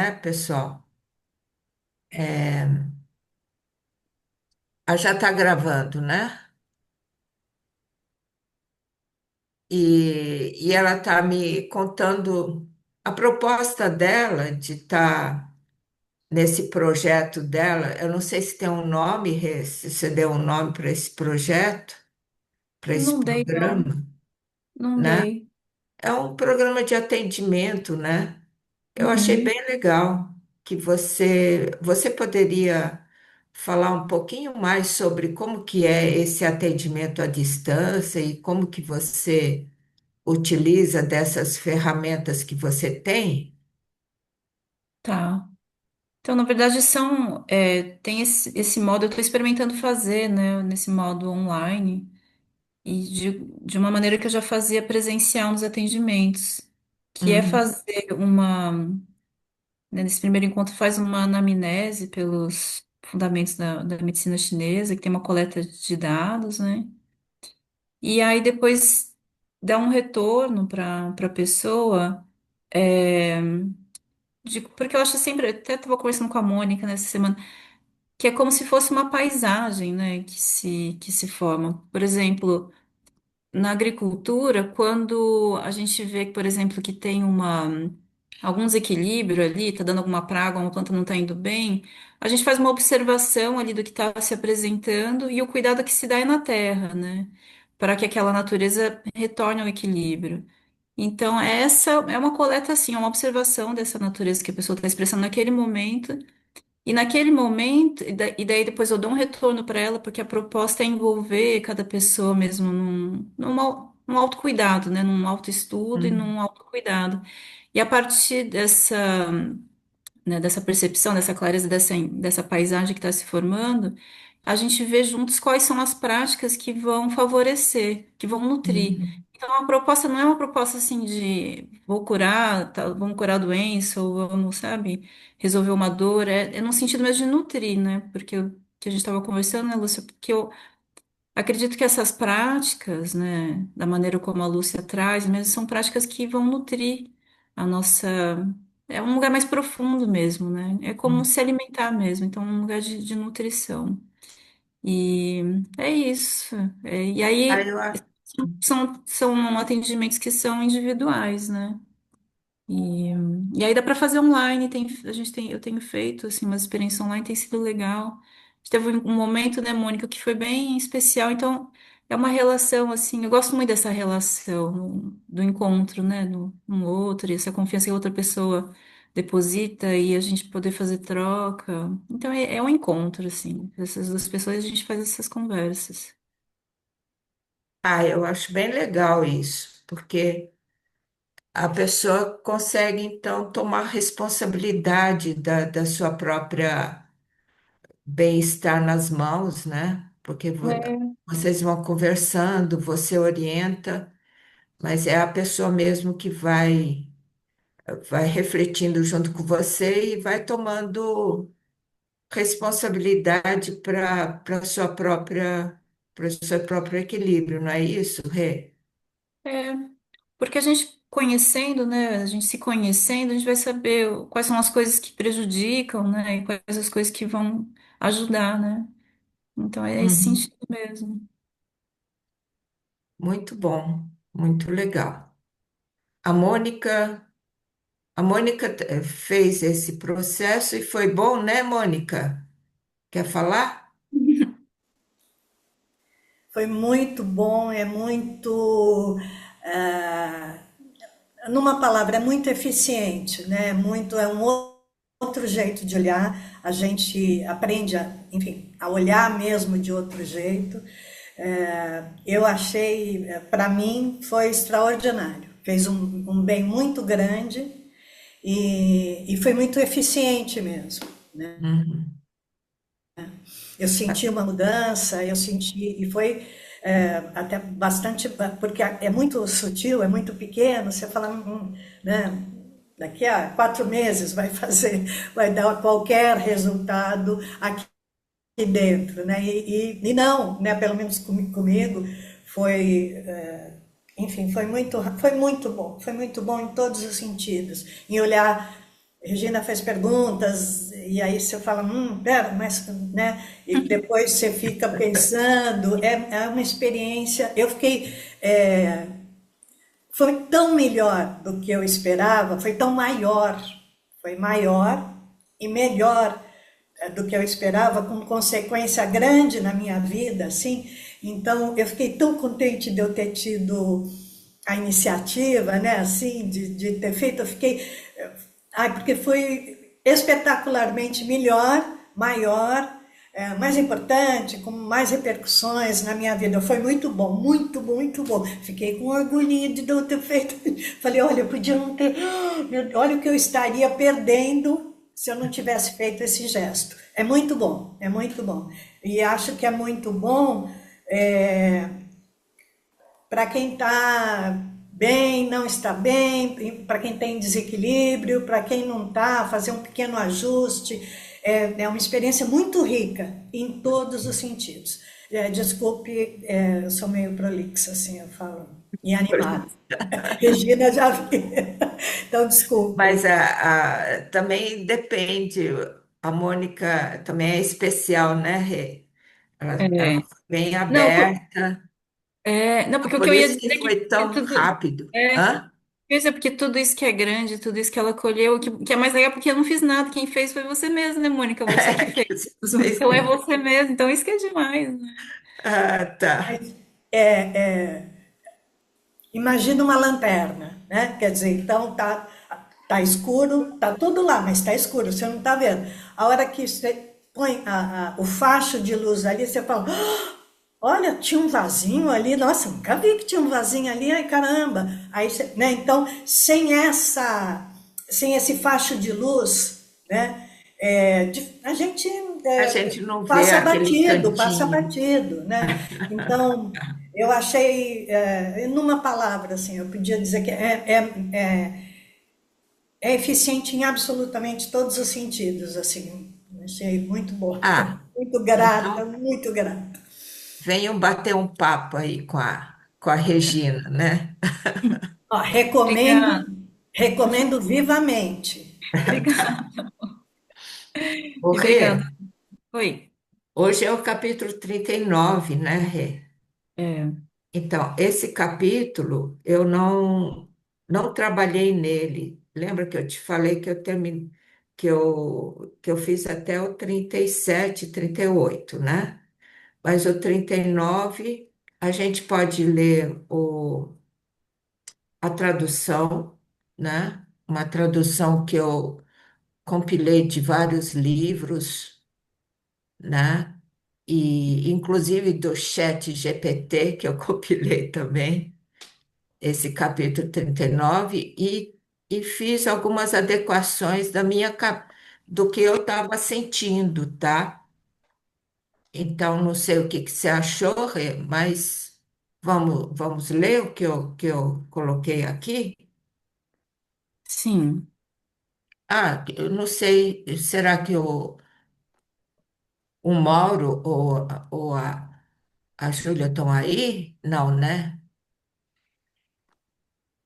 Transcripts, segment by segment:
né, pessoal? Já está gravando, né? E ela está me contando a proposta dela de estar nesse projeto dela. Eu não sei se tem um nome, Rê, se você deu um nome para esse projeto, para esse Não dei, não. programa, Não né? dei. É um programa de atendimento, né? Eu achei Uhum. bem legal que você poderia falar um pouquinho mais sobre como que é esse atendimento à distância e como que você utiliza dessas ferramentas que você tem? Tá. Então, na verdade, tem esse modo, eu estou experimentando fazer, né, nesse modo online, e de uma maneira que eu já fazia presencial nos atendimentos, que é Uhum, fazer né, nesse primeiro encontro, faz uma anamnese pelos fundamentos da medicina chinesa, que tem uma coleta de dados, né? E aí depois dá um retorno para a pessoa. é, Porque eu acho sempre, até estava conversando com a Mônica nessa semana, que é como se fosse uma paisagem, né, que se forma. Por exemplo, na agricultura, quando a gente vê, por exemplo, que tem algum desequilíbrio ali, está dando alguma praga, uma planta não está indo bem, a gente faz uma observação ali do que está se apresentando e o cuidado que se dá é na terra, né, para que aquela natureza retorne ao equilíbrio. Então, essa é uma coleta, assim, é uma observação dessa natureza que a pessoa está expressando naquele momento. E naquele momento, e daí depois eu dou um retorno para ela, porque a proposta é envolver cada pessoa mesmo num autocuidado, né? Num autoestudo e uhum, num autocuidado. E a partir dessa percepção, dessa clareza, dessa paisagem que está se formando, a gente vê juntos quais são as práticas que vão favorecer, que vão nutrir. uhum, Então, a proposta não é uma proposta assim de vou curar, vamos curar a doença, ou vamos, sabe, resolver uma dor, é no sentido mesmo de nutrir, né? Porque que a gente estava conversando, né, Lúcia? Porque eu acredito que essas práticas, né, da maneira como a Lúcia traz, mesmo são práticas que vão nutrir a nossa. É um lugar mais profundo mesmo, né? É como uhum. se alimentar mesmo, então é um lugar de nutrição. E é isso. E Aí aí eu, são atendimentos que são individuais, né? E, e aí dá para fazer online, eu tenho feito assim, uma experiência online, tem sido legal. A gente teve um momento, né, Mônica, que foi bem especial, então é uma relação assim, eu gosto muito dessa relação do encontro, né, no outro, e essa confiança que a outra pessoa deposita e a gente poder fazer troca. Então é um encontro, assim, essas duas pessoas a gente faz essas conversas. eu acho bem legal isso, porque a pessoa consegue, então, tomar responsabilidade da sua própria bem-estar nas mãos, né? Porque É, vocês vão conversando, você orienta, mas é a pessoa mesmo que vai refletindo junto com você e vai tomando responsabilidade para para o seu próprio equilíbrio, não é isso, Rê? é. Porque a gente conhecendo, né, a gente se conhecendo, a gente vai saber quais são as coisas que prejudicam, né, e quais as coisas que vão ajudar, né? Então é esse Uhum. sentido mesmo. Muito bom, muito legal. A Mônica, a Mônica fez esse processo e foi bom, né, Mônica? Quer falar? Foi muito bom, é muito, ah, numa palavra, é muito eficiente, né? É um outro jeito de olhar. A gente aprende, enfim, a olhar mesmo de outro jeito. Eu achei, para mim, foi extraordinário. Fez um bem muito grande e foi muito eficiente mesmo. Uhum. Eu senti uma mudança, eu senti, e foi até bastante, porque é muito sutil, é muito pequeno, você fala, né, daqui a 4 meses vai fazer, vai dar qualquer resultado aqui dentro, né? E não, né? Pelo menos comigo foi, enfim, foi muito bom em todos os sentidos, em olhar. Regina fez perguntas, e aí você fala, pera, mas, né? E depois você fica pensando, é uma experiência. Eu fiquei. Foi tão melhor do que eu esperava, foi tão maior, foi maior e melhor do que eu esperava, com consequência grande na minha vida, assim. Então, eu fiquei tão contente de eu ter tido a iniciativa, né, assim, de ter feito, eu fiquei, porque foi espetacularmente melhor, maior, mais importante, com mais repercussões na minha vida. Foi muito bom, muito, muito bom. Fiquei com orgulho de eu ter feito. Falei, olha, eu podia não ter. Olha o que eu estaria perdendo se eu não tivesse feito esse gesto. É muito bom, é muito bom. E acho que é muito bom para quem está bem, não está bem, para quem tem desequilíbrio, para quem não está, fazer um pequeno ajuste. É uma experiência muito rica em todos os sentidos. Desculpe, eu sou meio prolixa, assim, eu falo, e animada. Regina já viu. Então, desculpe. Mas também depende. A Mônica também é especial, né, Rê? Ela É. foi bem Não, aberta. não, porque o que Por eu ia isso dizer que é foi que tão tudo. rápido. É, Hã? Pois é, porque tudo isso que é grande, tudo isso que ela colheu, que é mais legal porque eu não fiz nada, quem fez foi você mesmo, né, Mônica? Você que fez. Que você fez Então é mesmo. você mesmo, então isso que é demais, né? Ah, tá. Imagina uma lanterna, né? Quer dizer, então tá escuro, tá tudo lá, mas tá escuro, você não tá vendo. A hora que você põe o facho de luz ali, você fala: "Ah, olha, tinha um vasinho ali, nossa, nunca vi que tinha um vasinho ali, ai caramba." Aí, né? Então, sem esse facho de luz, né? A gente A gente não vê passa aquele batido, passa cantinho. batido, né? Então, eu achei, numa palavra, assim, eu podia dizer que é eficiente em absolutamente todos os sentidos, assim. Achei muito bom, Ah, muito grata, então muito grata. venham bater um papo aí com a Regina, né? Ó, Obrigada, recomendo vivamente. obrigada, Ô, e obrigada. Rê, Oi. hoje é o capítulo 39, né, Rê? É, Então, esse capítulo eu não trabalhei nele. Lembra que eu te falei que eu terminei, que eu fiz até o 37, 38, né? Mas o 39 a gente pode ler a tradução, né? Uma tradução que eu compilei de vários livros, né? E inclusive do Chat GPT, que eu compilei também, esse capítulo 39, e fiz algumas adequações do que eu estava sentindo, tá? Então, não sei o que que você achou, Rê, mas vamos ler o que eu coloquei aqui? sim, Ah, eu não sei, será que o Mauro ou a Júlia estão aí? Não, né?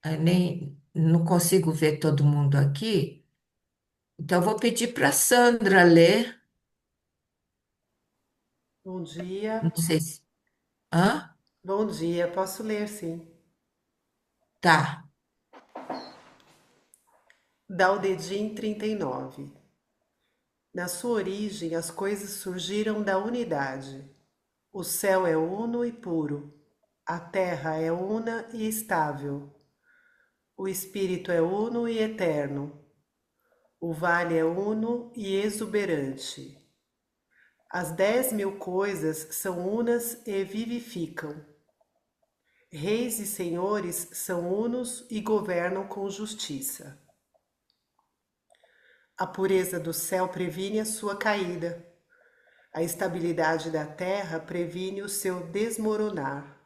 Eu nem não consigo ver todo mundo aqui. Então, eu vou pedir para a Sandra ler. Bom Não dia, sei se. Hã? bom dia, posso ler sim. Tá. Dá o dedinho 39. Na sua origem, as coisas surgiram da unidade. O céu é uno e puro, a terra é una e estável, o espírito é uno e eterno, o vale é uno e exuberante. As 10.000 coisas são unas e vivificam. Reis e senhores são unos e governam com justiça. A pureza do céu previne a sua caída. A estabilidade da terra previne o seu desmoronar.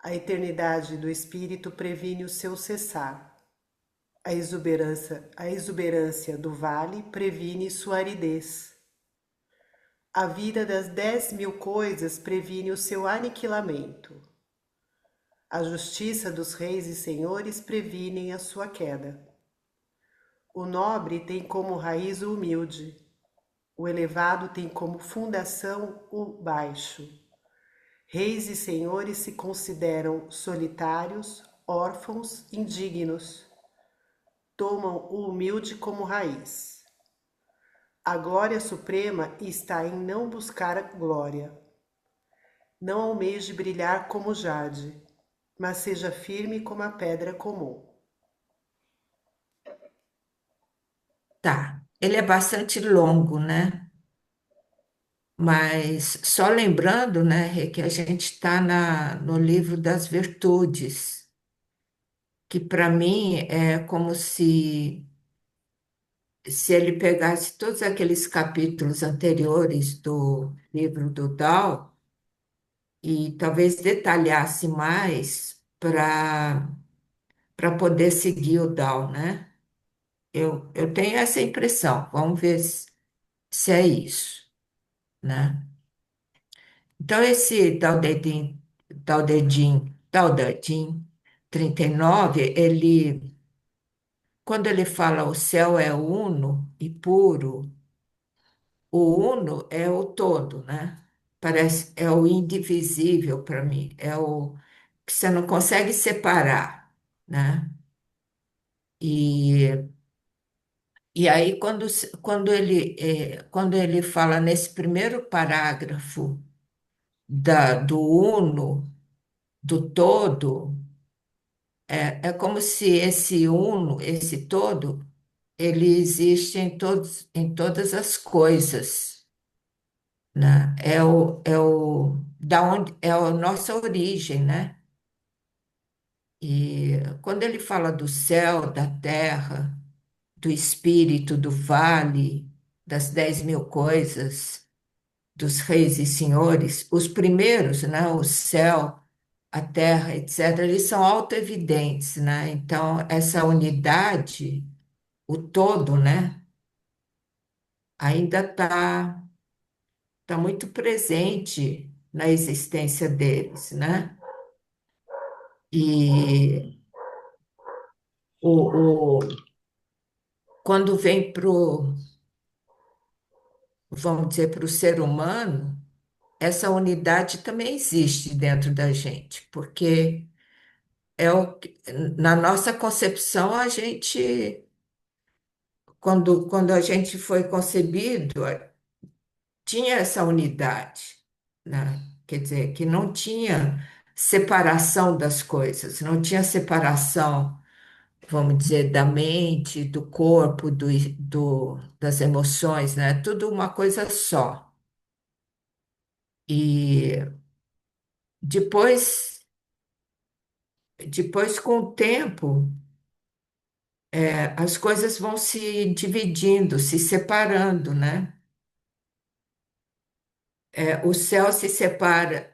A eternidade do espírito previne o seu cessar. A exuberância do vale previne sua aridez. A vida das 10.000 coisas previne o seu aniquilamento. A justiça dos reis e senhores previnem a sua queda. O nobre tem como raiz o humilde, o elevado tem como fundação o baixo. Reis e senhores se consideram solitários, órfãos, indignos. Tomam o humilde como raiz. A glória suprema está em não buscar a glória. Não almeje brilhar como jade, mas seja firme como a pedra comum. Tá. Ele é bastante longo, né? Mas só lembrando, né, Rê, que a gente está no livro das virtudes, que para mim é como se ele pegasse todos aqueles capítulos anteriores do livro do Tao e talvez detalhasse mais para poder seguir o Tao, né? Eu tenho essa impressão. Vamos ver se é isso, né? Então, esse Tao Te Ching 39, quando ele fala o céu é uno e puro, o uno é o todo, né? Parece, é o indivisível para mim, é o que você não consegue separar, né? E, e aí, quando ele fala nesse primeiro parágrafo do uno, do todo, é como se esse uno, esse todo, ele existe em todas as coisas, né? Da onde é a nossa origem, né? E quando ele fala do céu, da terra, do espírito, do vale, das 10.000 coisas, dos reis e senhores, os primeiros, né? O céu, a terra, etc., eles são autoevidentes, né? Então, essa unidade, o todo, né? Ainda tá muito presente na existência deles, né? E o, quando vem vamos dizer, para o ser humano, essa unidade também existe dentro da gente, porque na nossa concepção, quando a gente foi concebido, tinha essa unidade, né? Quer dizer, que não tinha separação das coisas, não tinha separação, vamos dizer, da mente, do corpo, das emoções, né? Tudo uma coisa só. E depois, depois com o tempo, as coisas vão se dividindo, se separando, né? O céu separa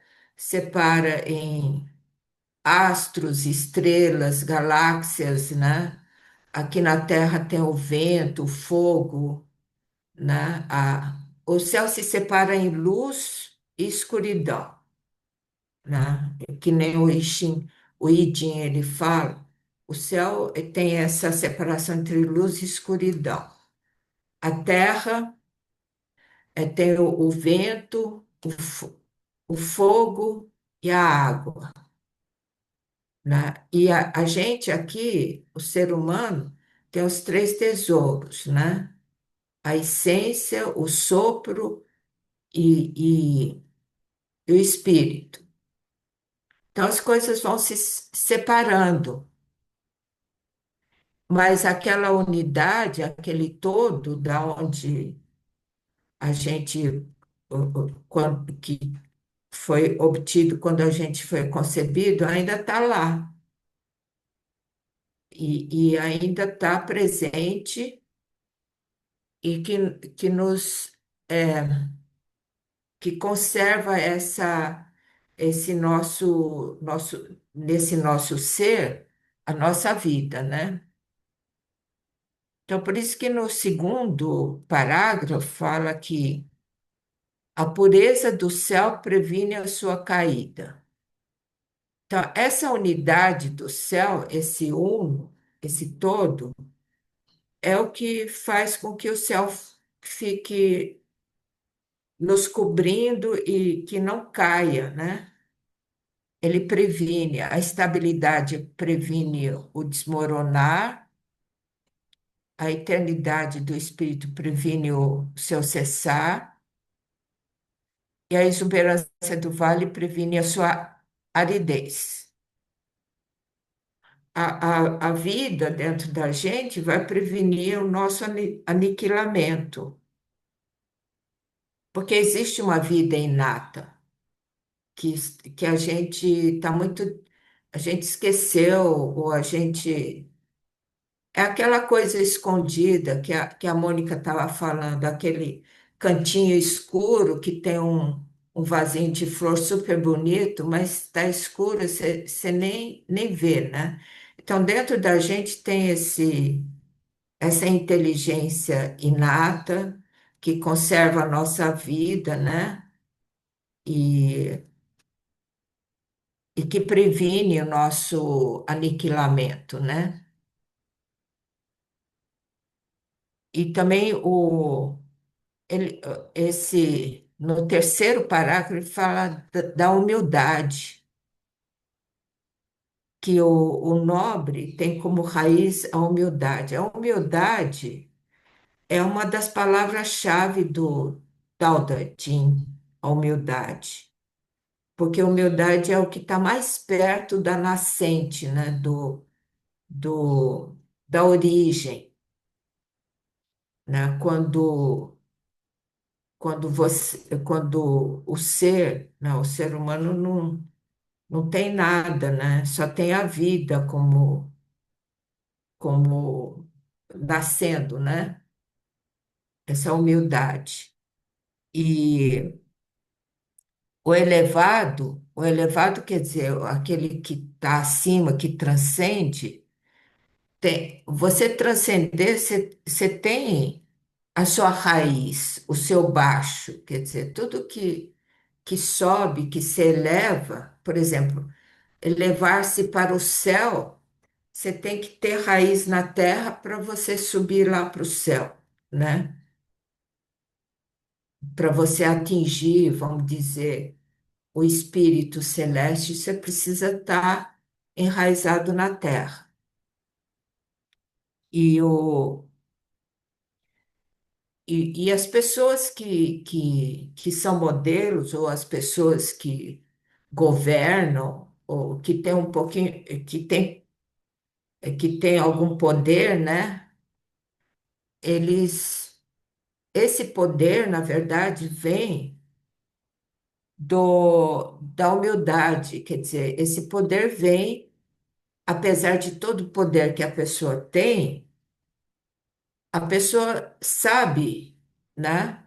em astros, estrelas, galáxias, né? Aqui na Terra tem o vento, o fogo, né? O céu se separa em luz e escuridão, né? Que nem o I Ching ele fala, o céu tem essa separação entre luz e escuridão. A Terra tem o vento, o fogo e a água, né? E a gente aqui, o ser humano, tem os três tesouros, né? A essência, o sopro e o espírito. Então as coisas vão se separando, mas aquela unidade, aquele todo, da onde a gente, que foi obtido quando a gente foi concebido, ainda está lá e ainda está presente e que nos é, que conserva esse nesse nosso ser a nossa vida, né? Então, por isso que no segundo parágrafo fala que a pureza do céu previne a sua caída. Então, essa unidade do céu, esse uno, esse todo, é o que faz com que o céu fique nos cobrindo e que não caia, né? Ele previne, a estabilidade previne o desmoronar, a eternidade do espírito previne o seu cessar, e a exuberância do vale previne a sua aridez. A vida dentro da gente vai prevenir o nosso aniquilamento, porque existe uma vida inata que, que a gente está muito, a gente esqueceu, ou a gente. É aquela coisa escondida que a Mônica estava falando, aquele cantinho escuro que tem um vasinho de flor super bonito, mas está escuro, você nem vê, né? Então, dentro da gente tem essa inteligência inata que conserva a nossa vida, né? E, e que previne o nosso aniquilamento, né? E também ele, no terceiro parágrafo, ele fala da humildade, que o nobre tem como raiz a humildade. A humildade é uma das palavras-chave do Tao Te Ching, a humildade, porque humildade é o que está mais perto da nascente, né, do, da origem, né, quando o ser, né, o ser humano não tem nada, né? Só tem a vida como nascendo, né? Essa humildade. E o elevado quer dizer aquele que está acima, que transcende, você transcender, você tem a sua raiz, o seu baixo, quer dizer, tudo que sobe, que se eleva, por exemplo, elevar-se para o céu. Você tem que ter raiz na terra para você subir lá para o céu, né? Para você atingir, vamos dizer, o espírito celeste, você precisa estar enraizado na terra. E, e as pessoas que são modelos, ou as pessoas que governam, ou que têm um pouquinho, que tem algum poder, né? Eles Esse poder, na verdade, vem da humildade, quer dizer, esse poder vem, apesar de todo o poder que a pessoa tem, a pessoa sabe, né,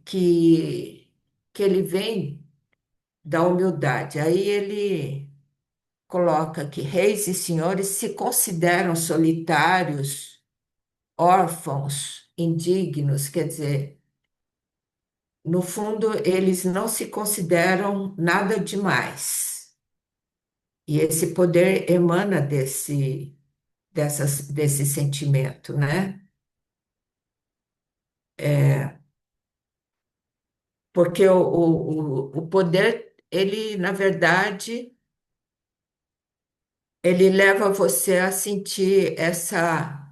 que, que ele vem da humildade. Aí ele coloca que reis e senhores se consideram solitários, órfãos, indignos, quer dizer, no fundo, eles não se consideram nada demais. E esse poder emana desse sentimento, né? Porque o poder, ele, na verdade, ele leva você a sentir essa,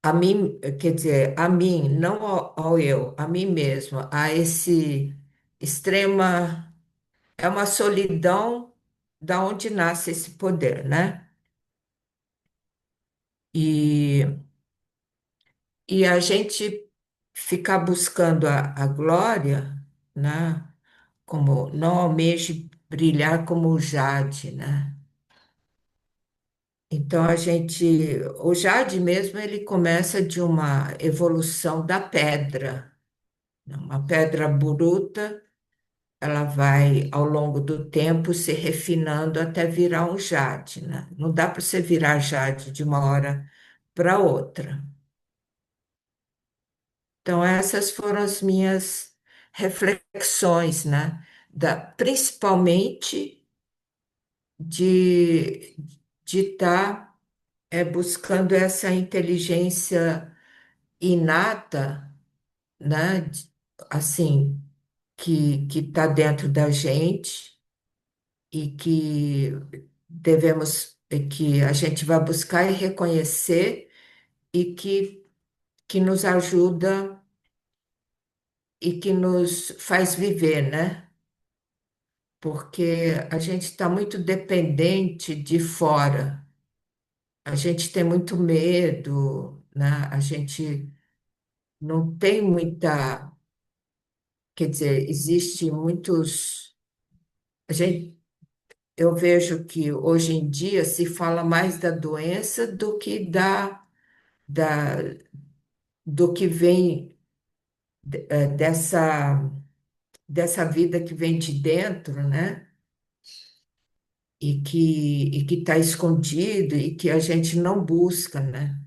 a mim, quer dizer, a mim, não ao eu, a mim mesmo, a esse extrema, é uma solidão da onde nasce esse poder, né? E, e a gente ficar buscando a glória, né? Como não almeje brilhar como o jade, né? Então o jade mesmo, ele começa de uma evolução da pedra, né? Uma pedra bruta, ela vai ao longo do tempo se refinando até virar um jade, né? Não dá para você virar jade de uma hora para outra. Então, essas foram as minhas reflexões, né? Principalmente de estar é buscando essa inteligência inata, né? Assim, que está dentro da gente e que que a gente vai buscar e reconhecer e que nos ajuda e que nos faz viver, né? Porque a gente está muito dependente de fora, a gente tem muito medo, né? A gente não tem muita, quer dizer, existe muitos. A gente, eu vejo que hoje em dia se fala mais da doença do que da, do que vem dessa vida que vem de dentro, né? E que está escondido e que a gente não busca, né?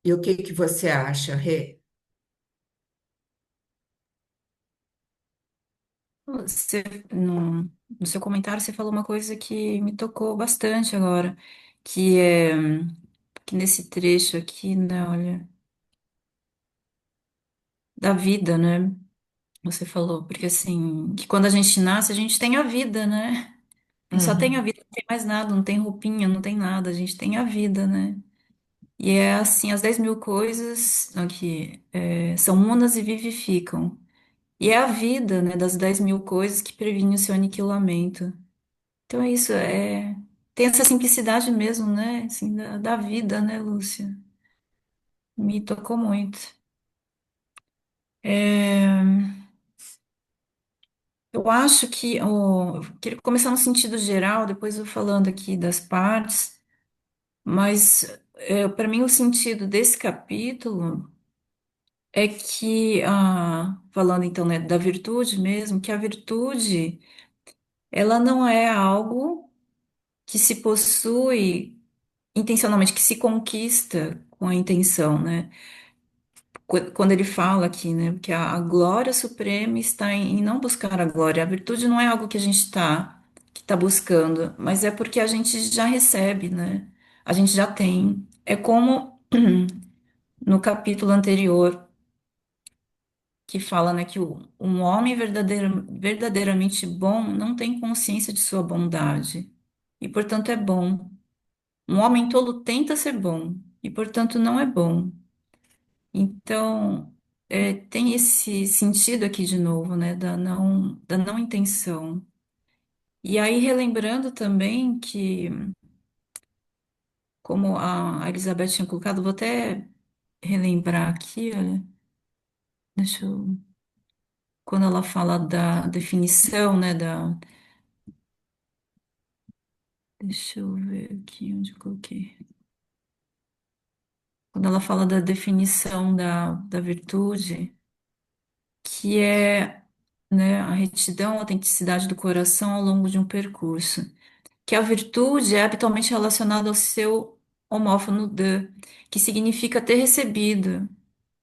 E o que que você acha, Rê? Você, no, no seu comentário, você falou uma coisa que me tocou bastante agora, que é que nesse trecho aqui, né, olha, da vida, né? Você falou, porque assim, que quando a gente nasce, a gente tem a vida, né? A gente só tem a Uhum, vida, não tem mais nada, não tem roupinha, não tem nada, a gente tem a vida, né? E é assim, as 10.000 coisas aqui são unas e vivificam. E é a vida, né, das 10.000 coisas que previne o seu aniquilamento. Então é isso, tem essa simplicidade mesmo, né, assim, da vida, né, Lúcia? Me tocou muito. É, eu acho que, eu queria começar no sentido geral, depois eu falando aqui das partes, mas para mim o sentido desse capítulo é que, falando então, né, da virtude mesmo, que a virtude, ela não é algo que se possui intencionalmente, que se conquista com a intenção, né? Quando ele fala aqui, né, que a glória suprema está em não buscar a glória. A virtude não é algo que a gente que tá buscando, mas é porque a gente já recebe, né? A gente já tem. É como no capítulo anterior, que fala, né, que um homem verdadeiramente bom não tem consciência de sua bondade, e portanto é bom. Um homem tolo tenta ser bom, e portanto não é bom. Então, tem esse sentido aqui de novo, né, da não intenção. E aí, relembrando também que, como a Elizabeth tinha colocado, vou até relembrar aqui, olha, deixa eu, quando ela fala da definição, né, deixa eu ver aqui onde eu coloquei. Quando ela fala da definição da virtude, que é, né, a retidão, a autenticidade do coração ao longo de um percurso. Que a virtude é habitualmente relacionada ao seu homófono de, que significa ter recebido.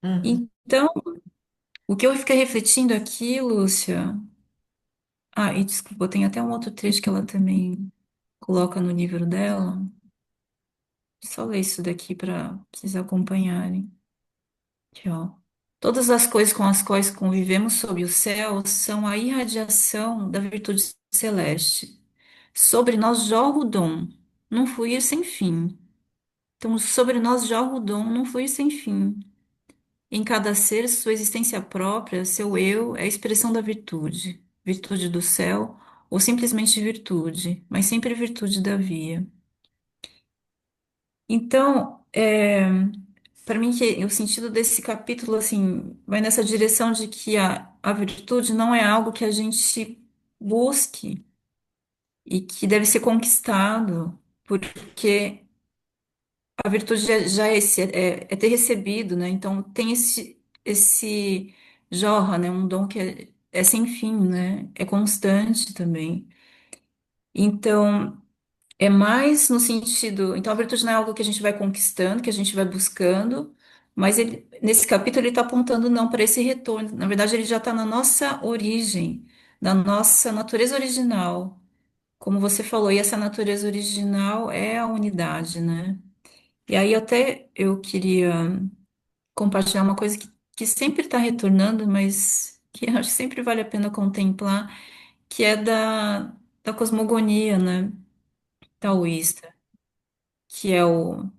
uhum. Então, o que eu fiquei refletindo aqui, Lúcia, e desculpa, tem até um outro trecho que ela também coloca no livro dela. Só ler isso daqui para vocês acompanharem. Aqui, ó. Todas as coisas com as quais convivemos sob o céu são a irradiação da virtude celeste. Sobre nós jorra o dom, num fluir sem fim. Então, sobre nós jorra o dom, num fluir sem fim. Em cada ser, sua existência própria, seu eu, é a expressão da virtude. Virtude do céu, ou simplesmente virtude, mas sempre virtude da via. Então, para mim, o sentido desse capítulo, assim, vai nessa direção de que a virtude não é algo que a gente busque e que deve ser conquistado, porque a virtude já é, é ter recebido, né? Então tem esse jorra, né? Um dom que é sem fim, né? É constante também. Então é mais no sentido. Então a virtude não é algo que a gente vai conquistando, que a gente vai buscando, mas nesse capítulo ele está apontando não para esse retorno. Na verdade, ele já está na nossa origem, na nossa natureza original. como você falou, e essa natureza original é a unidade, né? E aí até eu queria compartilhar uma coisa que sempre está retornando, mas que eu acho que sempre vale a pena contemplar, que é da cosmogonia, né? Taoísta, que é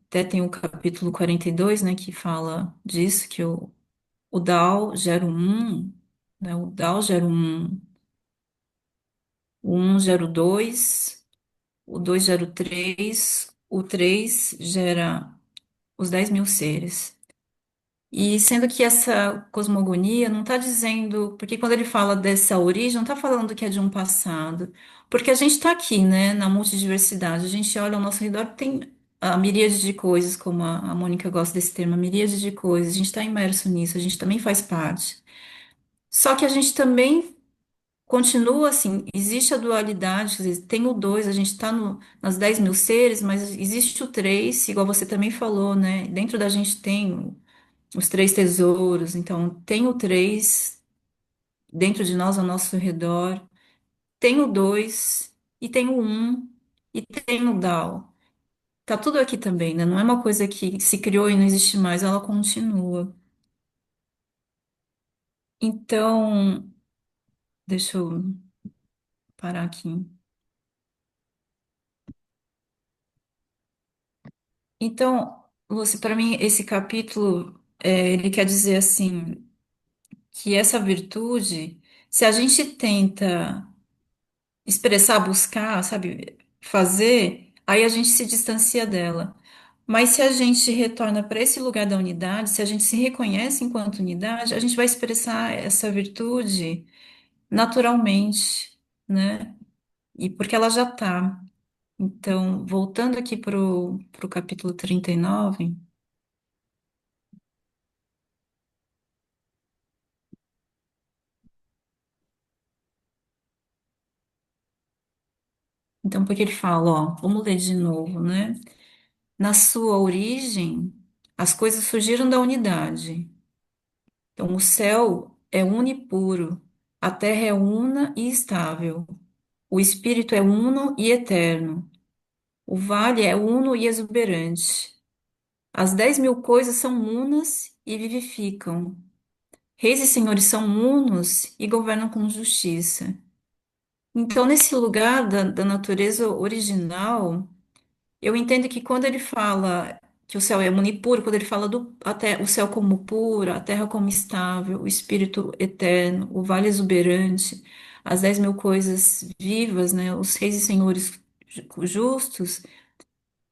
até tem o capítulo 42, né, que fala disso, que o Tao gera o um, né? O Tao gera o um gera o dois, o dois gera o três, o três gera os 10.000 seres. E sendo que essa cosmogonia não está dizendo, porque quando ele fala dessa origem, não está falando que é de um passado, porque a gente está aqui, né, na multidiversidade, a gente olha ao nosso redor, tem a miríade de coisas, como a Mônica gosta desse termo, a miríade de coisas, a gente está imerso nisso, a gente também faz parte. Só que a gente também continua assim, existe a dualidade, quer dizer, tem o dois, a gente está nas 10.000 seres, mas existe o três, igual você também falou, né? Dentro da gente tem os três tesouros, então tem o três dentro de nós, ao nosso redor, tem o dois, e tem o um, e tem o Dao. Tá tudo aqui também, né? Não é uma coisa que se criou e não existe mais, ela continua. Então, deixa eu parar aqui. Então, Lúcia, para mim, esse capítulo, ele quer dizer assim, que essa virtude, se a gente tenta expressar, buscar, sabe, fazer, aí a gente se distancia dela. Mas se a gente retorna para esse lugar da unidade, se a gente se reconhece enquanto unidade, a gente vai expressar essa virtude naturalmente, né? E porque ela já está. Então, voltando aqui para o capítulo 39, então, porque ele fala, ó, vamos ler de novo, né? Na sua origem, as coisas surgiram da unidade. Então, o céu é uno e puro, a terra é una e estável, o espírito é uno e eterno, o vale é uno e exuberante. As 10.000 coisas são unas e vivificam. Reis e senhores são unos e governam com justiça. Então, nesse lugar da natureza original, eu entendo que quando ele fala que o céu é unipuro, quando ele fala até o céu como puro, a terra como estável, o espírito eterno, o vale exuberante, as 10.000 coisas vivas, né, os reis e senhores justos,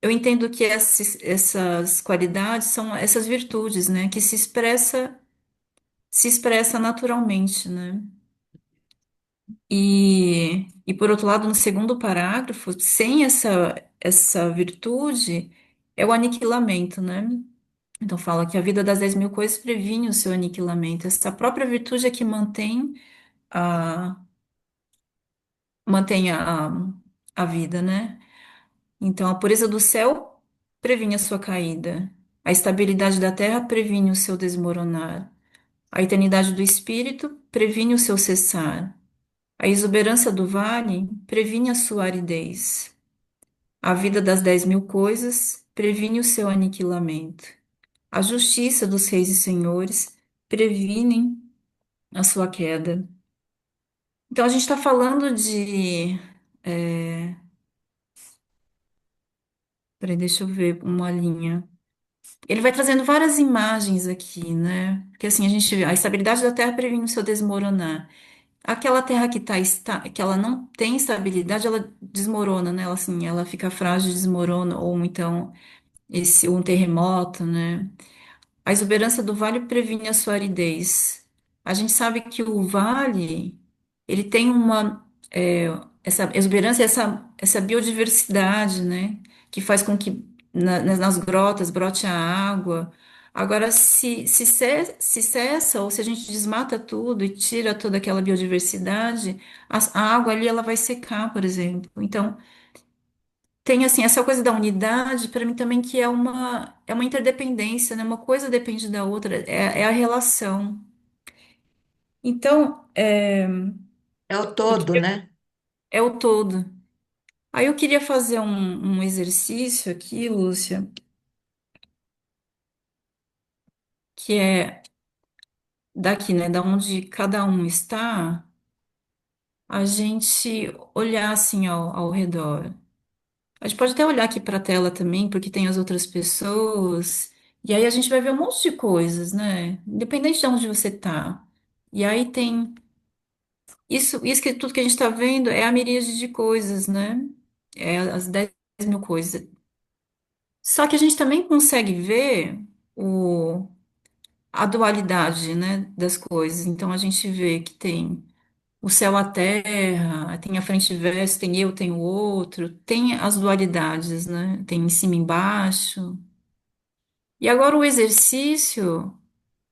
eu entendo que essas qualidades são essas virtudes, né, que se expressa naturalmente, né? E por outro lado, no segundo parágrafo, sem essa virtude, é o aniquilamento, né? Então fala que a vida das 10.000 coisas previne o seu aniquilamento. Essa própria virtude é que a, mantém a vida, né? Então a pureza do céu previne a sua caída. A estabilidade da terra previne o seu desmoronar. A eternidade do espírito previne o seu cessar. A exuberância do vale previne a sua aridez. A vida das 10.000 coisas previne o seu aniquilamento. A justiça dos reis e senhores previnem a sua queda. Então, a gente está falando de. É, peraí, deixa eu ver uma linha. Ele vai trazendo várias imagens aqui, né? Porque assim, a gente vê a estabilidade da Terra previne o seu desmoronar. Aquela terra que ela não tem estabilidade, ela desmorona, né? Ela, assim, ela fica frágil, desmorona, ou então um terremoto, né? A exuberância do vale previne a sua aridez. A gente sabe que o vale, ele tem essa exuberância, essa biodiversidade, né? Que faz com que nas grotas brote a água. Agora, se cessa, ou se a gente desmata tudo e tira toda aquela biodiversidade, a água ali ela vai secar, por exemplo. Então, tem assim, essa coisa da unidade, para mim também que é uma interdependência, né? Uma coisa depende da outra, é a relação. Então, É o todo, né? é o todo. Aí eu queria fazer um exercício aqui, Lúcia, que é daqui, né, da onde cada um está, a gente olhar assim ao redor. A gente pode até olhar aqui para a tela também, porque tem as outras pessoas, e aí a gente vai ver um monte de coisas, né? Independente de onde você tá. E aí tem isso que tudo que a gente está vendo é a miríade de coisas, né? É as 10.000 coisas. Só que a gente também consegue ver o, a dualidade, né, das coisas. Então a gente vê que tem o céu, a terra, tem a frente e verso, tem eu, tem o outro, tem as dualidades, né? Tem em cima e embaixo. E agora o exercício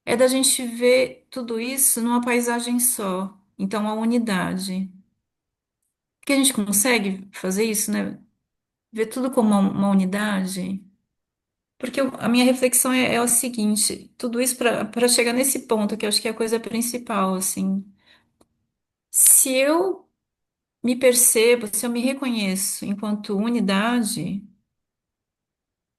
é da gente ver tudo isso numa paisagem só. Então a unidade. Porque a gente consegue fazer isso, né? Ver tudo como uma unidade. Porque a minha reflexão é a seguinte, tudo isso para chegar nesse ponto, que eu acho que é a coisa principal, assim. Se eu me percebo, se eu me reconheço enquanto unidade,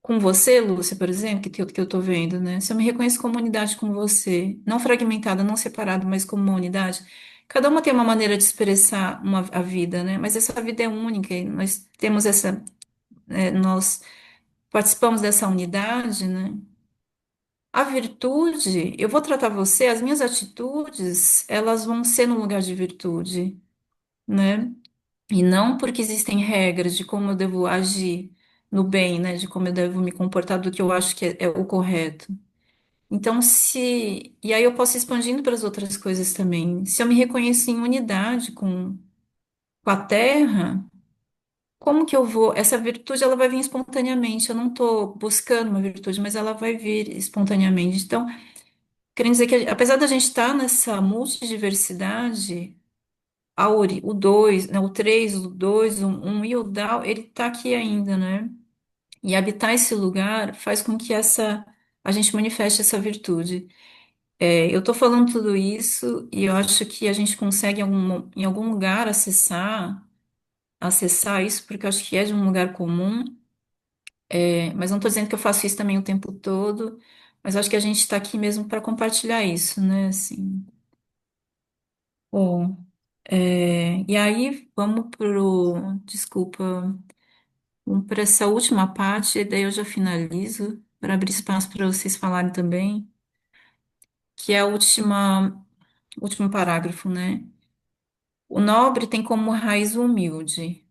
com você, Lúcia, por exemplo, que eu tô vendo, né? Se eu me reconheço como unidade com você, não fragmentada, não separada, mas como uma unidade, cada uma tem uma maneira de expressar a vida, né? Mas essa vida é única, e nós temos nós participamos dessa unidade, né? A virtude, eu vou tratar você, as minhas atitudes, elas vão ser no lugar de virtude, né? E não porque existem regras de como eu devo agir no bem, né? De como eu devo me comportar do que eu acho que é o correto. Então, se. E aí eu posso ir expandindo para as outras coisas também. Se eu me reconheço em unidade com a terra, como que eu vou. Essa virtude, ela vai vir espontaneamente. Eu não estou buscando uma virtude, mas ela vai vir espontaneamente. Então, querendo dizer que, apesar da gente estar nessa multidiversidade, o 2, né, o 3, o 2, o 1 e o Dao, ele está aqui ainda, né? E habitar esse lugar faz com que a gente manifeste essa virtude. Eu estou falando tudo isso e eu acho que a gente consegue em algum lugar acessar isso, porque eu acho que é de um lugar comum, mas não estou dizendo que eu faço isso também o tempo todo, mas eu acho que a gente está aqui mesmo para compartilhar isso, né? Assim, bom, e aí vamos desculpa. Vamos para essa última parte, e daí eu já finalizo, para abrir espaço para vocês falarem também, que é último parágrafo, né? O nobre tem como raiz o humilde,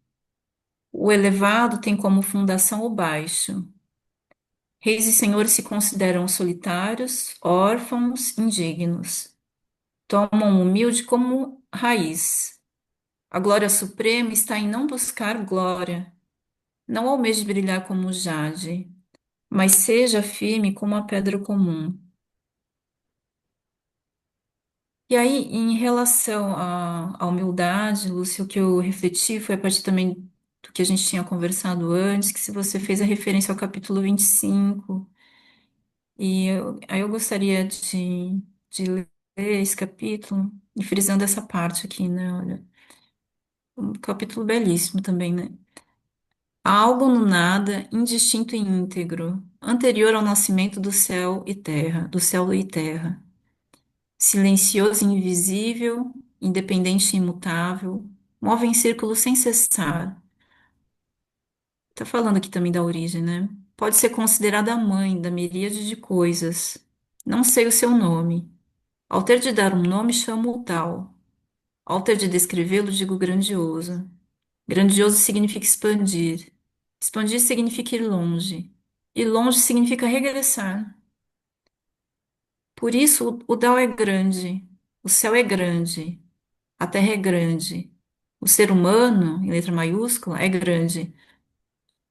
o elevado tem como fundação o baixo. Reis e senhores se consideram solitários, órfãos, indignos. Tomam o humilde como raiz. A glória suprema está em não buscar glória, não almeje brilhar como o jade, mas seja firme como a pedra comum. E aí, em relação à humildade, Lúcio, o que eu refleti foi a partir também do que a gente tinha conversado antes, que se você fez a referência ao capítulo 25, aí eu gostaria de ler esse capítulo, e frisando essa parte aqui, né? Olha, um capítulo belíssimo também, né? Há algo no nada, indistinto e íntegro, anterior ao nascimento do céu e terra, do céu e terra. Silencioso e invisível, independente e imutável, move em círculo sem cessar. Tá falando aqui também da origem, né? Pode ser considerada a mãe da miríade de coisas. Não sei o seu nome. Ao ter de dar um nome, chamo-o tal. Ao ter de descrevê-lo, digo grandioso. Grandioso significa expandir. Expandir significa ir longe. E longe significa regressar. Por isso, o Tao é grande. O céu é grande. A Terra é grande. O ser humano, em letra maiúscula, é grande.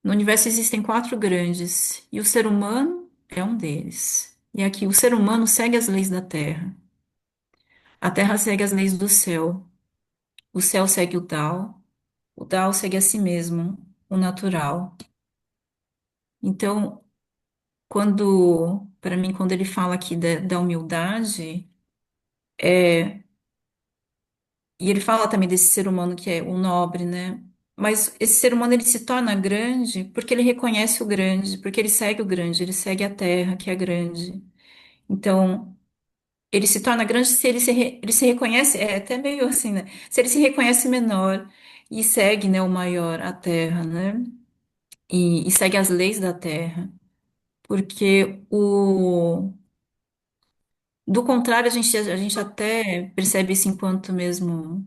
No universo existem quatro grandes, e o ser humano é um deles. E aqui, o ser humano segue as leis da Terra. A Terra segue as leis do céu. O céu segue o Tao segue a si mesmo, o natural. Então, para mim, quando ele fala aqui da humildade, e ele fala também desse ser humano que é o nobre, né? Mas esse ser humano ele se torna grande porque ele reconhece o grande, porque ele segue o grande, ele segue a terra que é grande. Então, ele se torna grande se ele se reconhece, é até meio assim, né? Se ele se reconhece menor e segue, né, o maior, a terra, né? E segue as leis da terra. Porque do contrário, a gente até percebe isso enquanto mesmo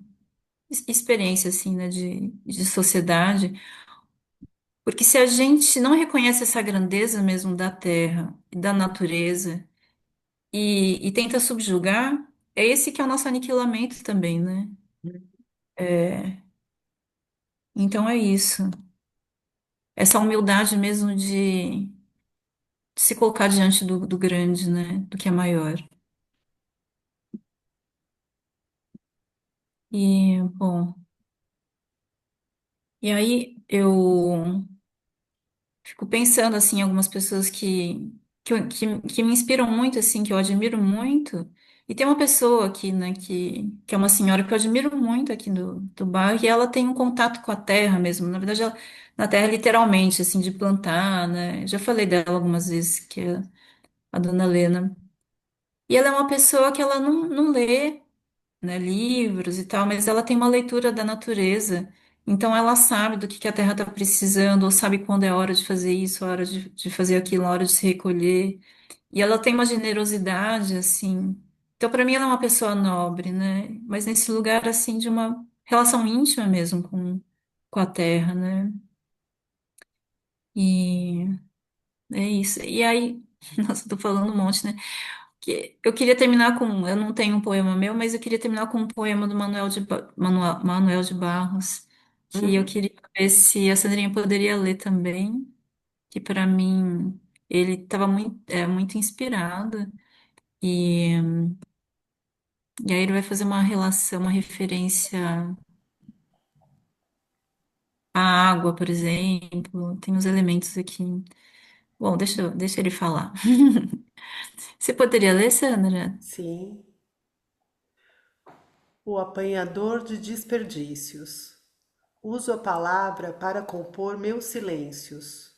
experiência, assim, né, de sociedade. Porque se a gente não reconhece essa grandeza mesmo da terra e da natureza e tenta subjugar, é esse que é o nosso aniquilamento também, né? É, então é isso. Essa humildade mesmo de se colocar diante do grande, né? Do que é maior. E, bom, e aí eu fico pensando, assim, em algumas pessoas que me inspiram muito, assim, que eu admiro muito. E tem uma pessoa aqui, né, que é uma senhora que eu admiro muito aqui do bairro, e ela tem um contato com a terra mesmo. Na verdade, na terra, literalmente, assim, de plantar, né? Já falei dela algumas vezes, que é a dona Lena. E ela é uma pessoa que ela não lê, né, livros e tal, mas ela tem uma leitura da natureza. Então ela sabe do que a Terra está precisando, ou sabe quando é hora de fazer isso, a hora de fazer aquilo, a hora de se recolher. E ela tem uma generosidade, assim. Então, para mim, ela é uma pessoa nobre, né? Mas nesse lugar, assim, de uma relação íntima mesmo com a Terra, né? E é isso. E aí, nossa, eu tô falando um monte, né? Que eu queria terminar com, eu não tenho um poema meu, mas eu queria terminar com um poema do Manuel de Barros, que eu Uhum. queria ver se a Sandrinha poderia ler também, que para mim ele estava muito inspirado e, e aí ele vai fazer uma relação, uma referência à água, por exemplo, tem uns elementos aqui. Bom, deixa ele falar. Você poderia ler, Sandra? Sim. O apanhador de desperdícios. Uso a palavra para compor meus silêncios.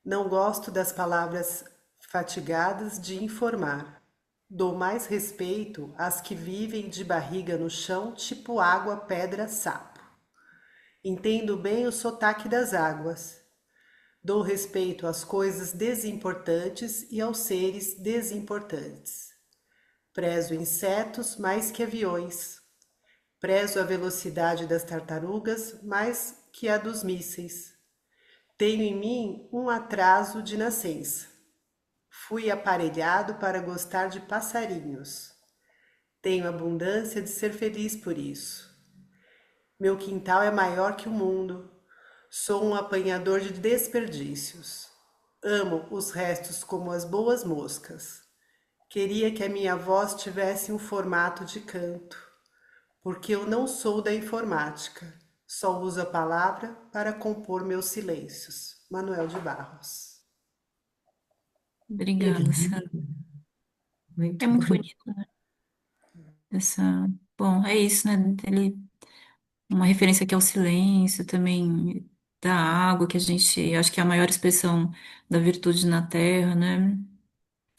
Não gosto das palavras fatigadas de informar. Dou mais respeito às que vivem de barriga no chão, tipo água, pedra, sapo. Entendo bem o sotaque das águas. Dou respeito às coisas desimportantes e aos seres desimportantes. Prezo insetos mais que aviões. Prezo a velocidade das tartarugas mais que a dos mísseis. Tenho em mim um atraso de nascença. Fui aparelhado para gostar de passarinhos. Tenho abundância de ser feliz por isso. Meu quintal é maior que o mundo. Sou um apanhador de desperdícios. Amo os restos como as boas moscas. Queria que a minha voz tivesse um formato de canto, porque eu não sou da informática. Só uso a palavra para compor meus silêncios. Manuel de Barros. Que Obrigada, Sandra. lindo, É muito muito bonito. bonito, né? Bom, é isso, né? Ele uma referência aqui ao silêncio, também da água, que a gente acho que é a maior expressão da virtude na Terra, né?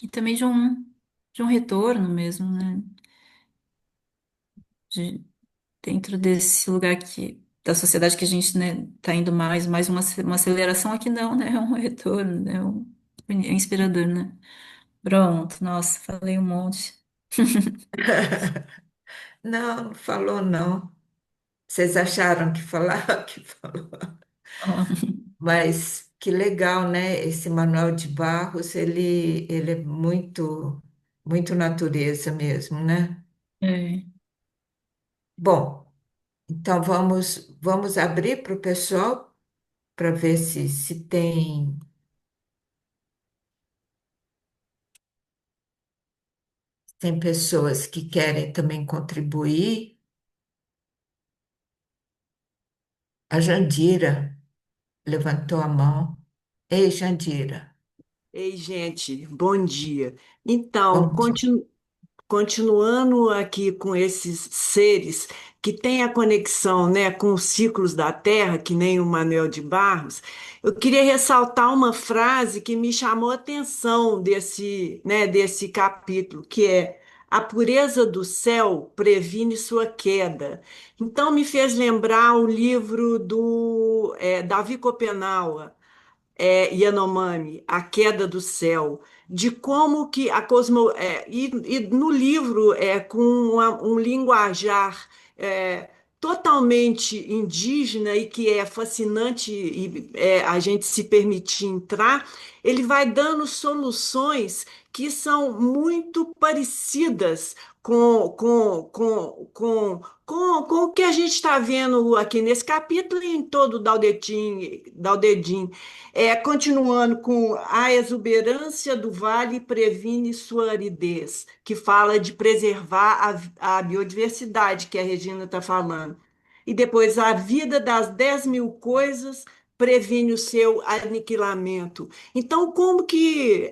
E também de um retorno mesmo, né? Dentro desse lugar da sociedade que a gente, né, tá indo mais uma aceleração aqui não, né? É um retorno, né? É inspirador, né? Pronto, nossa, falei um monte. Não, não falou não. Vocês acharam que falava que falou? Mas que legal, né? Esse Manuel de Barros, ele é muito natureza mesmo, né? É, Bom, então vamos abrir para o pessoal para ver se tem pessoas que querem também contribuir. A Jandira levantou a mão. Ei, Jandira, Ei, gente, bom dia. Então, bom dia. continuando aqui com esses seres que tem a conexão, né, com os ciclos da Terra, que nem o Manuel de Barros, eu queria ressaltar uma frase que me chamou a atenção desse, né, desse capítulo, que é: a pureza do céu previne sua queda. Então me fez lembrar o livro do Davi Copenau, Yanomami, A Queda do Céu, de como que a e no livro com um linguajar totalmente indígena e que é fascinante a gente se permitir entrar, ele vai dando soluções que são muito parecidas com o que a gente está vendo aqui nesse capítulo e em todo o Daldedim. Continuando com a exuberância do vale previne sua aridez, que fala de preservar a biodiversidade que a Regina está falando. E depois, a vida das 10.000 coisas previne o seu aniquilamento. Então, como que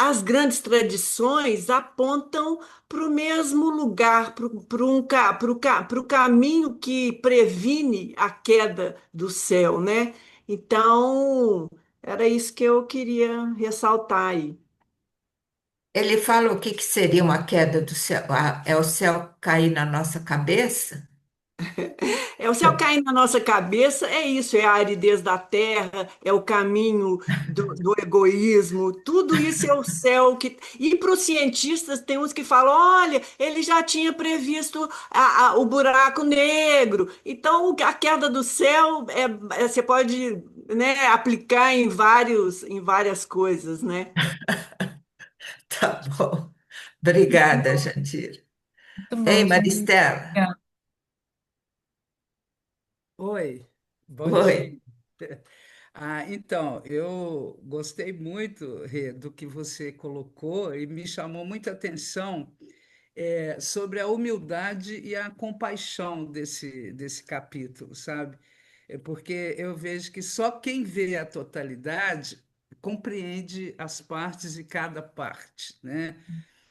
as grandes tradições apontam para o mesmo lugar, para o caminho que previne a queda do céu, né? Então, era isso que eu queria ressaltar aí. Ele fala o que que seria uma queda do céu? É o céu cair na nossa cabeça? O céu caindo na nossa cabeça, é isso, é a aridez da terra, é o caminho do egoísmo, tudo isso é o céu que. E para os cientistas, tem uns que falam: olha, ele já tinha previsto o buraco negro, então a queda do céu você pode, né, aplicar em várias coisas, né? Tá bom. Obrigada, Jandir. Muito Ei, bom, gente. Maristela. Oi, bom dia. Oi. Então, eu gostei muito, Rê, do que você colocou e me chamou muita atenção sobre a humildade e a compaixão desse capítulo, sabe? É porque eu vejo que só quem vê a totalidade compreende as partes e cada parte, né?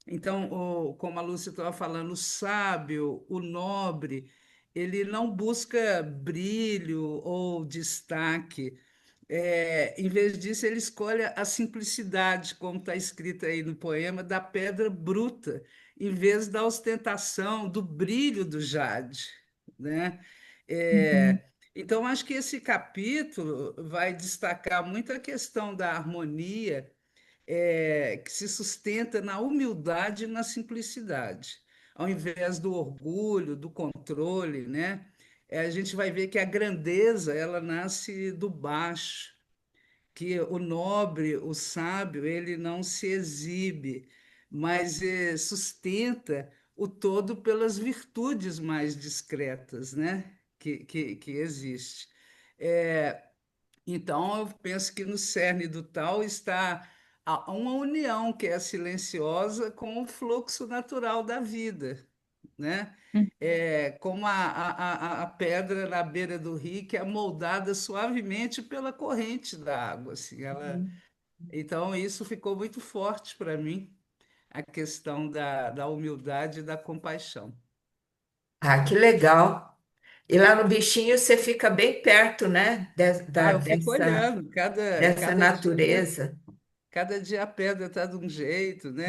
Então, como a Lúcia estava falando, o sábio, o nobre, ele não busca brilho ou destaque. Em vez disso, ele escolhe a simplicidade, como está escrito aí no poema, da pedra bruta, em vez da ostentação, do brilho do jade, né? Uhum. Então, acho que esse capítulo vai destacar muito a questão da harmonia que se sustenta na humildade e na simplicidade, ao invés do orgulho, do controle, né? A gente vai ver que a grandeza ela nasce do baixo, que o nobre, o sábio, ele não se exibe, mas sustenta o todo pelas virtudes mais discretas, né? Que existe. É, então, eu penso que no cerne do tal está uma união que é silenciosa com o fluxo natural da vida, né? Como a pedra na beira do rio que é moldada suavemente pela corrente da água, assim, Uhum. então isso ficou muito forte para mim, a questão da humildade e da compaixão. Ah, que legal. E lá no bichinho você fica bem perto, né? Eu fico olhando, Dessa natureza. cada dia a pedra está de um jeito, né?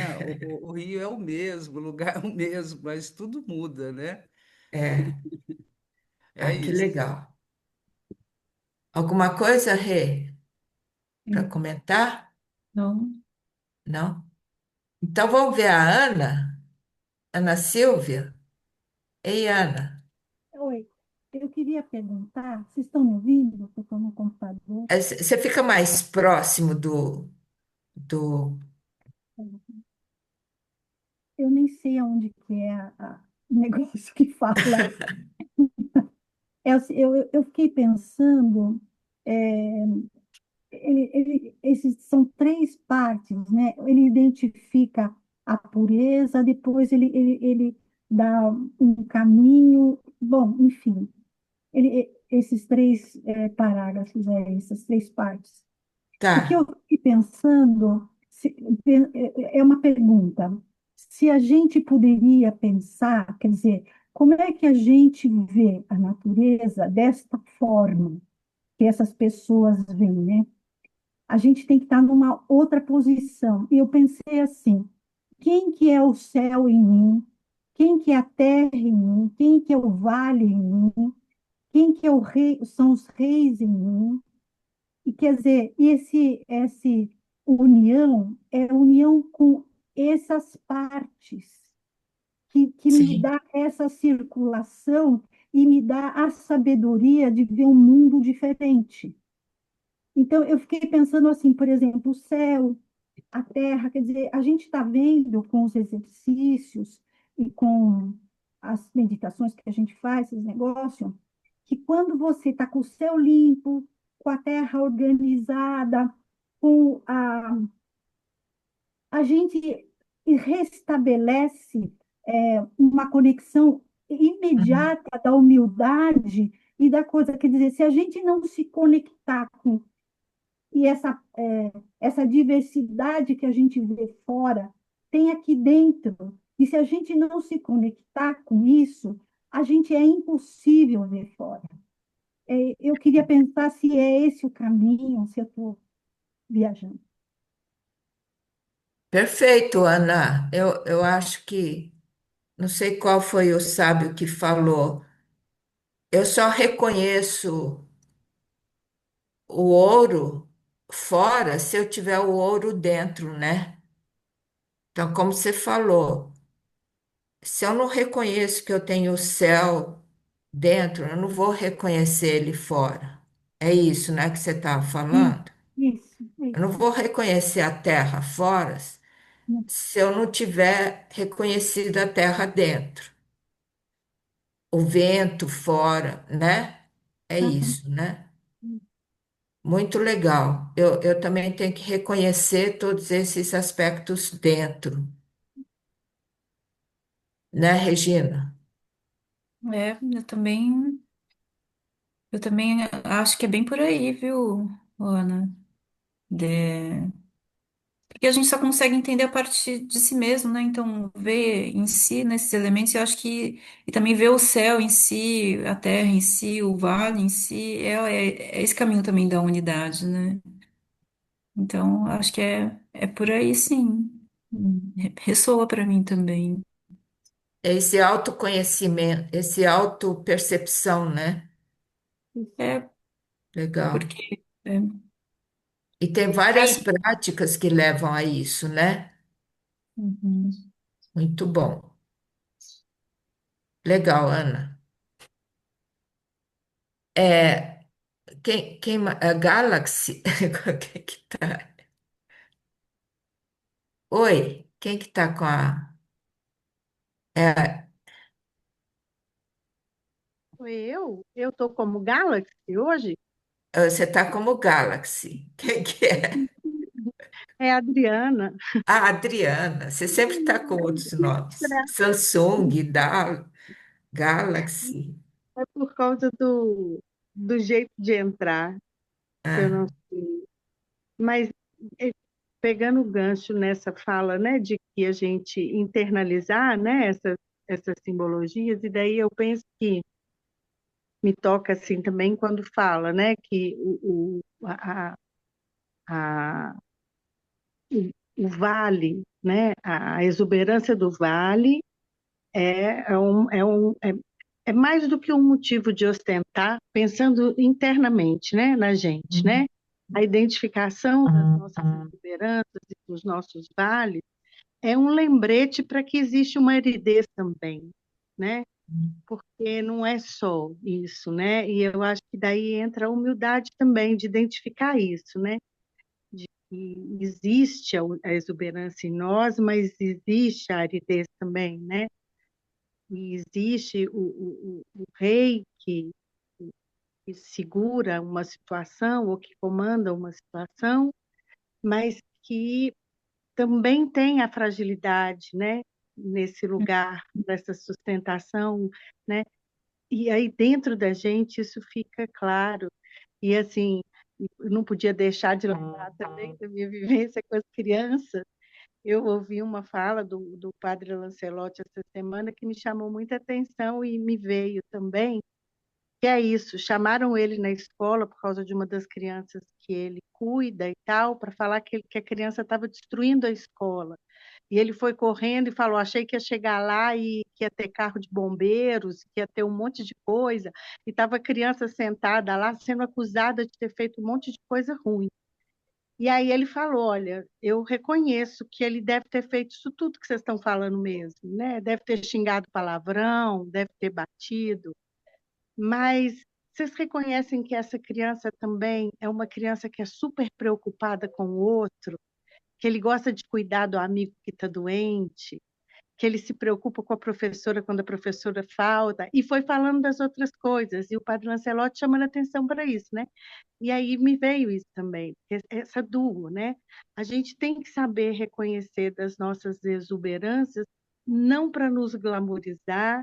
O rio é o mesmo, o lugar é o mesmo, mas tudo muda, né? É. É Ah, que isso. legal. Alguma coisa, Rê, para comentar? Então, Não? Então vamos ver a Ana, Ana Silvia. Ei, Ana, Oi, eu queria perguntar, vocês estão me ouvindo? Porque eu estou no computador. você fica mais próximo do... Eu nem sei aonde que é o negócio que fala. Eu fiquei pensando, é, esses são três partes, né? Ele identifica a pureza, depois ele dá um caminho, bom, enfim, esses três parágrafos, essas três partes. O que Tá, eu fiquei pensando é uma pergunta. Se a gente poderia pensar, quer dizer, como é que a gente vê a natureza desta forma que essas pessoas veem, né? A gente tem que estar numa outra posição. E eu pensei assim, quem que é o céu em mim? Quem que é a terra em mim? Quem que é o vale em mim? Quem que é o rei, são os reis em mim? E quer dizer, esse união é união com essas partes que me Sim, dá essa circulação e me dá a sabedoria de ver um mundo diferente. Então, eu fiquei pensando assim, por exemplo, o céu, a terra, quer dizer, a gente está vendo com os exercícios e com as meditações que a gente faz, esses negócios, que quando você está com o céu limpo, com a terra organizada, com a gente restabelece uma conexão uhum, imediata da humildade e da coisa. Quer dizer, se a gente não se conectar com e essa diversidade que a gente vê fora tem aqui dentro. E se a gente não se conectar com isso, a gente é impossível ver fora. Eu queria pensar se é esse o caminho, se eu estou viajando. perfeito, Ana. Eu acho que, não sei qual foi o sábio que falou, eu só reconheço o ouro fora se eu tiver o ouro dentro, né? Então, como você falou, se eu não reconheço que eu tenho o céu dentro, eu não vou reconhecer ele fora. É isso, né, que você estava falando? Eu não Isso. vou reconhecer a terra fora se eu não tiver reconhecido a terra dentro. O vento fora, né? É Aham. isso, né? Muito legal. Eu também tenho que reconhecer todos esses aspectos dentro, né, Regina? É, eu também acho que é bem por aí, viu, Ana? De- Porque a gente só consegue entender a partir de si mesmo, né? Então, ver em si, nesses elementos, eu acho que. E também ver o céu em si, a terra em si, o vale em si, é esse caminho também da unidade, né? Então, acho que é por aí, sim. Ressoa para mim também. Esse autoconhecimento, esse autopercepção, né? É, Legal. porque. E tem várias práticas que levam a isso, né? Uhum. Muito bom. Legal, Ana. É, a Galaxy, quem que tá? Oi, quem que tá com a... É, Eu tô como Galaxy hoje. você tá como Galaxy. Quem que é? É a Adriana. A Adriana. Você sempre está com outros nomes. Samsung, Galaxy. É por causa do jeito de entrar, que eu Ah, não sei. Mas é, pegando o gancho nessa fala, né, de que a gente internalizar, né, essas simbologias, e daí eu penso que me toca assim também quando fala, né, que a, o vale, né, a exuberância do vale é mais do que um motivo de ostentar, pensando internamente, né, na gente, né? A identificação das nossas exuberâncias e dos nossos vales é um lembrete para que existe uma aridez também, né? Porque não é só isso, né? E eu acho que daí entra a humildade também de identificar isso, né? De que existe a exuberância em nós, mas existe a aridez também, né? E existe o rei que segura uma situação ou que comanda uma situação, mas que também tem a fragilidade, né? Nesse lugar, dessa sustentação, né? E aí dentro da gente isso fica claro. E assim, eu não podia deixar de lembrar também da minha vivência com as crianças, Eu ouvi uma fala do padre Lancelotti essa semana que me chamou muita atenção e me veio também, que é isso, chamaram ele na escola por causa de uma das crianças que ele cuida e tal, para falar que a criança estava destruindo a escola. E ele foi correndo e falou: achei que ia chegar lá e que ia ter carro de bombeiros, que ia ter um monte de coisa, e estava a criança sentada lá sendo acusada de ter feito um monte de coisa ruim. E aí ele falou: olha, eu reconheço que ele deve ter feito isso tudo que vocês estão falando mesmo, né? Deve ter xingado palavrão, deve ter batido, mas vocês reconhecem que essa criança também é uma criança que é super preocupada com o outro, que ele gosta de cuidar do amigo que está doente, que ele se preocupa com a professora quando a professora falta, e foi falando das outras coisas, e o padre Lancelotti chamando atenção para isso, né? E aí me veio isso também, essa duo, né? A gente tem que saber reconhecer das nossas exuberâncias, não para nos glamorizar,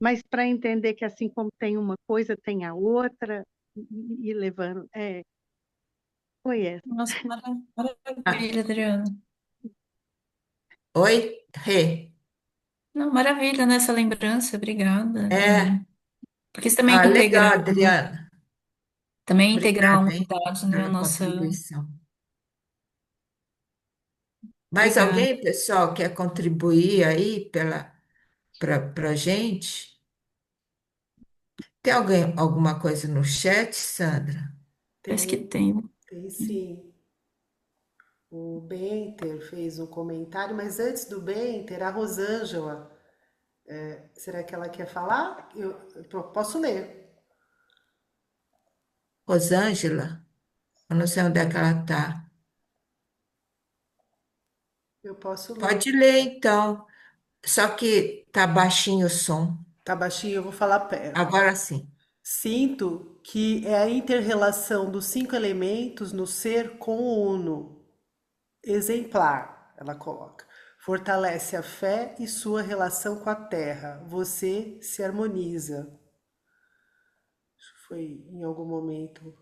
mas para entender que assim como tem uma coisa, tem a outra, e levando. Foi essa. Nossa, que Ah, maravilha, Adriana. oi, Rê. Não, maravilha, né? Essa lembrança, obrigada. É, Porque isso também legal, integra, Adriana. também integrar a Obrigada, hein, humanidade, né? A pela nossa. contribuição. Mais Obrigada. alguém, pessoal, quer contribuir aí para a gente? Tem alguém, alguma coisa no chat, Sandra? Parece que Tem, tem. tem sim. O Benter fez um comentário, mas antes do Benter, a Rosângela, será que ela quer falar? Eu posso ler. Rosângela? Eu não sei onde é que ela está. Eu posso ler. Pode ler, então. Só que tá baixinho o som. Tá baixinho, eu vou falar perto. Agora sim. Sinto que é a inter-relação dos cinco elementos no ser com o uno. Exemplar, ela coloca. Fortalece a fé e sua relação com a terra. Você se harmoniza. Foi em algum momento.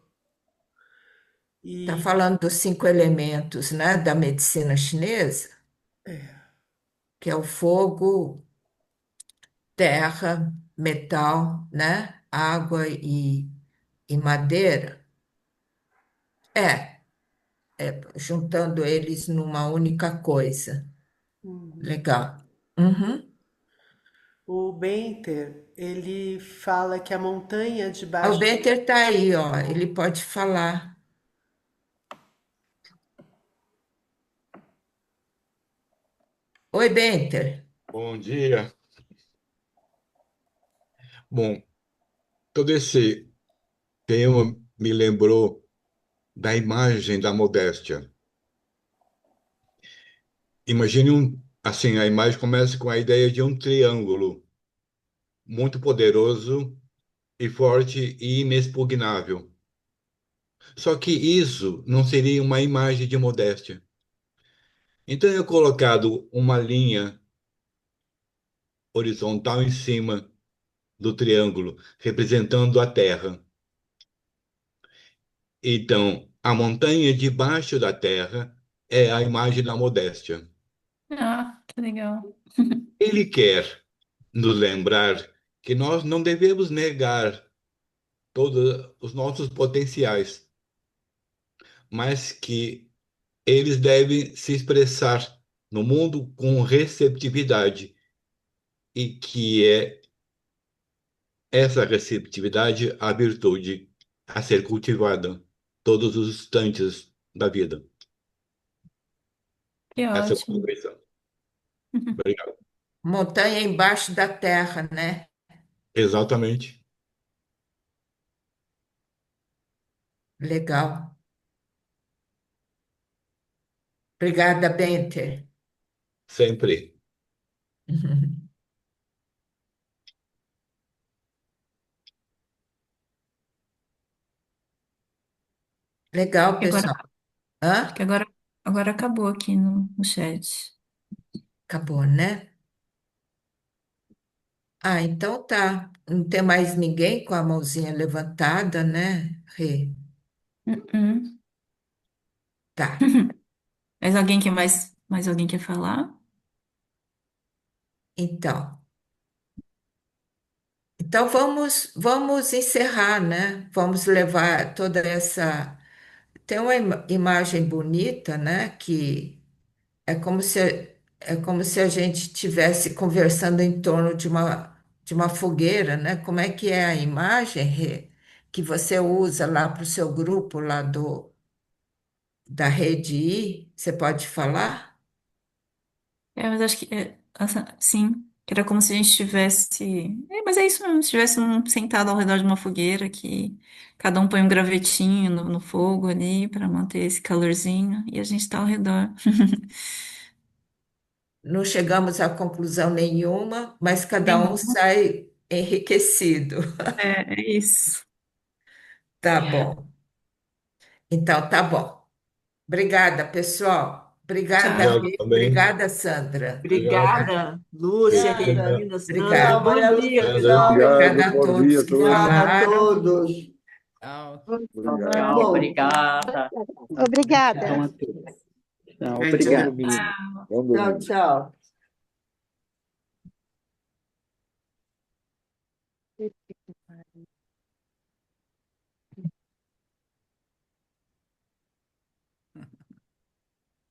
Tá E falando dos cinco elementos, né, da medicina chinesa, que é o fogo, terra, metal, né, água e madeira. É, juntando eles numa única coisa. Legal. Uhum. o Benter, ele fala que a montanha O debaixo. Benter tá aí, ó. Ele pode falar. Oi, Benter. Bom dia. Bom, todo esse tema me lembrou da imagem da modéstia. Imagine assim, a imagem começa com a ideia de um triângulo muito poderoso e forte e inexpugnável. Só que isso não seria uma imagem de modéstia. Então eu colocado uma linha horizontal em cima do triângulo, representando a Terra. Então, a montanha debaixo da terra é a imagem da modéstia. Ah, que legal. Ele quer nos lembrar que nós não devemos negar todos os nossos potenciais, mas que eles devem se expressar no mundo com receptividade e que é essa receptividade a virtude a ser cultivada todos os instantes da vida. Que Essa é a ótimo. contribuição. Obrigado. Montanha embaixo da terra, né? Exatamente. Legal. Obrigada, Benter. Sempre. Legal, E agora, pessoal. acho que Hã? agora acabou aqui no chat. Acabou, né? Ah, então tá. Não tem mais ninguém com a mãozinha levantada, né, Rê? Uhum. Tá. Mas alguém que mais Mais alguém quer falar? Então, então vamos encerrar, né? Vamos levar toda essa. Tem uma imagem bonita, né? Que é como se a gente estivesse conversando em torno de uma fogueira, né? Como é que é a imagem, Rê, que você usa lá para o seu grupo lá da Rede I? Você pode falar? Mas acho que sim, que era como se a gente estivesse. Mas é isso mesmo, se estivesse sentado ao redor de uma fogueira que cada um põe um gravetinho no fogo ali para manter esse calorzinho e a gente está ao redor. Não chegamos a conclusão nenhuma, mas cada um Nenhuma. sai enriquecido. É isso. Tá bom. Então, tá bom. Obrigada, pessoal. Obrigada, Tchau. Obrigado Rê. também. Obrigada, Sandra. Obrigado. Obrigada, Lúcia, Obrigada. Regina, Sandra. Obrigada. Tchau, Bom Maria dia, Lúcia. Obrigado. Tchau, pessoal. Obrigado, Obrigada a bom dia todos a que todos. obrigada a falaram. todos. Tchau. Obrigado. Tá Tchau, bom. obrigada. Obrigada. Gratidão a todos. Tchau, Gente, bom Obrigado. domingo. Bom Tchau, domingo. tchau.